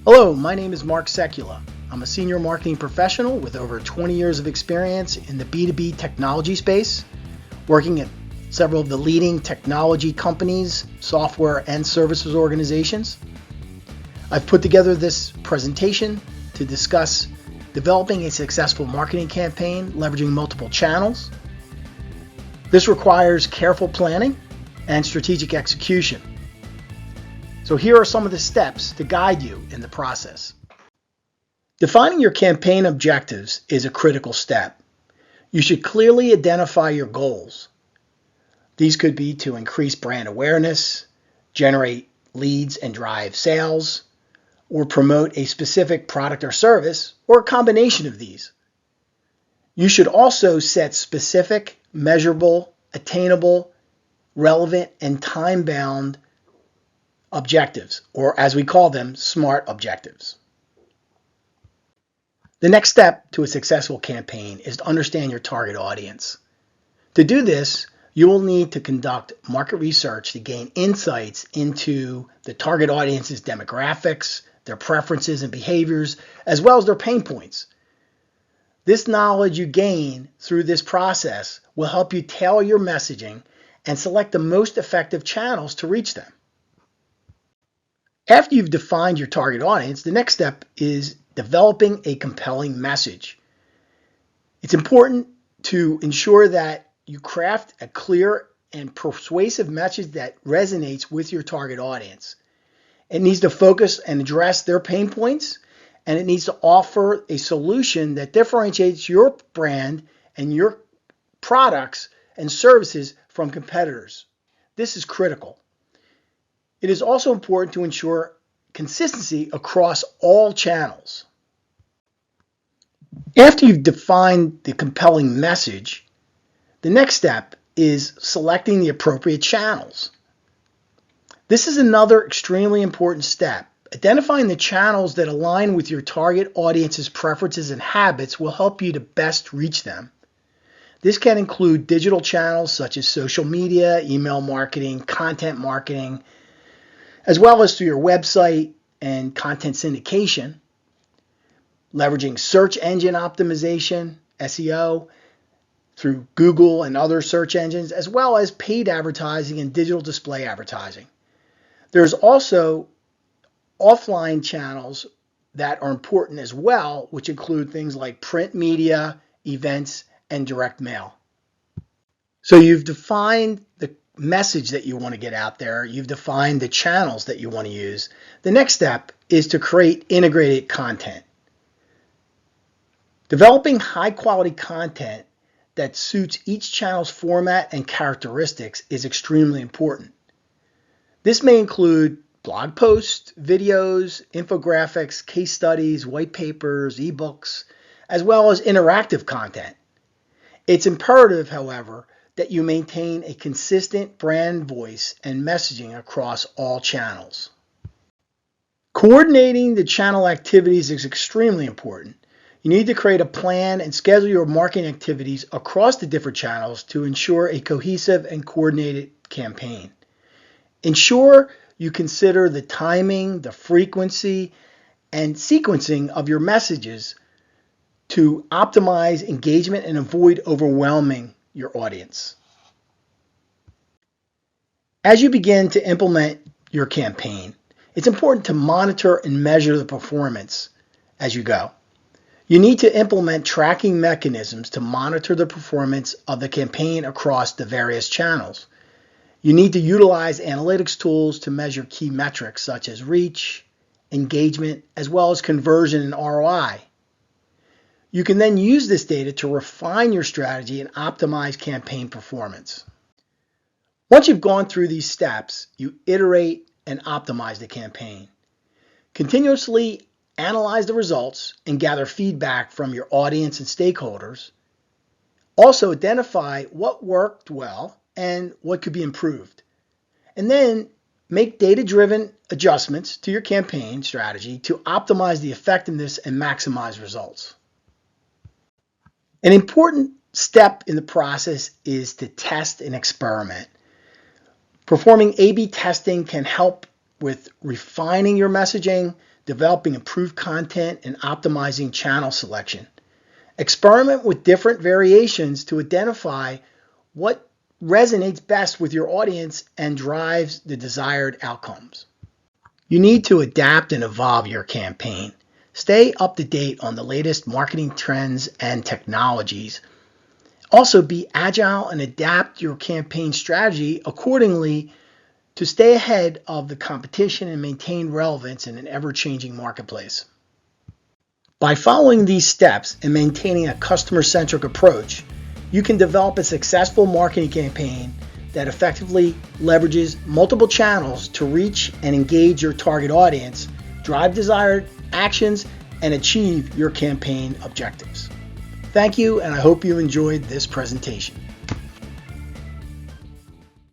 Hello, my name is Mark Sekula. I'm a senior marketing professional with over 20 years of experience in the B2B technology space, working at several of the leading technology companies, software, and services organizations. I've put together this presentation to discuss developing a successful marketing campaign leveraging multiple channels. This requires careful planning and strategic execution. So here are some of the steps to guide you in the process. Defining your campaign objectives is a critical step. You should clearly identify your goals. These could be to increase brand awareness, generate leads and drive sales, or promote a specific product or service, or a combination of these. You should also set specific, measurable, attainable, relevant, and time-bound objectives, or as we call them, SMART objectives. The next step to a successful campaign is to understand your target audience. To do this, you will need to conduct market research to gain insights into the target audience's demographics, their preferences and behaviors, as well as their pain points. This knowledge you gain through this process will help you tailor your messaging and select the most effective channels to reach them. After you've defined your target audience, the next step is developing a compelling message. It's important to ensure that you craft a clear and persuasive message that resonates with your target audience. It needs to focus and address their pain points, and it needs to offer a solution that differentiates your brand and your products and services from competitors. This is critical. It is also important to ensure consistency across all channels. After you've defined the compelling message, the next step is selecting the appropriate channels. This is another extremely important step. Identifying the channels that align with your target audience's preferences and habits will help you to best reach them. This can include digital channels such as social media, email marketing, content marketing, as well as through your website and content syndication, leveraging search engine optimization, SEO, through Google and other search engines, as well as paid advertising and digital display advertising. There's also offline channels that are important as well, which include things like print media, events, and direct mail. So you've defined the message that you want to get out there. You've defined the channels that you want to use. The next step is to create integrated content. Developing high quality content that suits each channel's format and characteristics is extremely important. This may include blog posts, videos, infographics, case studies, white papers, ebooks, as well as interactive content. It's imperative, however, that you maintain a consistent brand voice and messaging across all channels. Coordinating the channel activities is extremely important. You need to create a plan and schedule your marketing activities across the different channels to ensure a cohesive and coordinated campaign. Ensure you consider the timing, the frequency, and sequencing of your messages to optimize engagement and avoid overwhelming your audience. As you begin to implement your campaign, it's important to monitor and measure the performance as you go. You need to implement tracking mechanisms to monitor the performance of the campaign across the various channels. You need to utilize analytics tools to measure key metrics such as reach, engagement, as well as conversion and ROI. You can then use this data to refine your strategy and optimize campaign performance. Once you've gone through these steps, you iterate and optimize the campaign. Continuously analyze the results and gather feedback from your audience and stakeholders. Also identify what worked well and what could be improved. And then make data-driven adjustments to your campaign strategy to optimize the effectiveness and maximize results. An important step in the process is to test and experiment. Performing A/B testing can help with refining your messaging, developing improved content, and optimizing channel selection. Experiment with different variations to identify what resonates best with your audience and drives the desired outcomes. You need to adapt and evolve your campaign. Stay up to date on the latest marketing trends and technologies. Also, be agile and adapt your campaign strategy accordingly to stay ahead of the competition and maintain relevance in an ever-changing marketplace. By following these steps and maintaining a customer-centric approach, you can develop a successful marketing campaign that effectively leverages multiple channels to reach and engage your target audience, drive desired actions, and achieve your campaign objectives. Thank you, and I hope you enjoyed this presentation.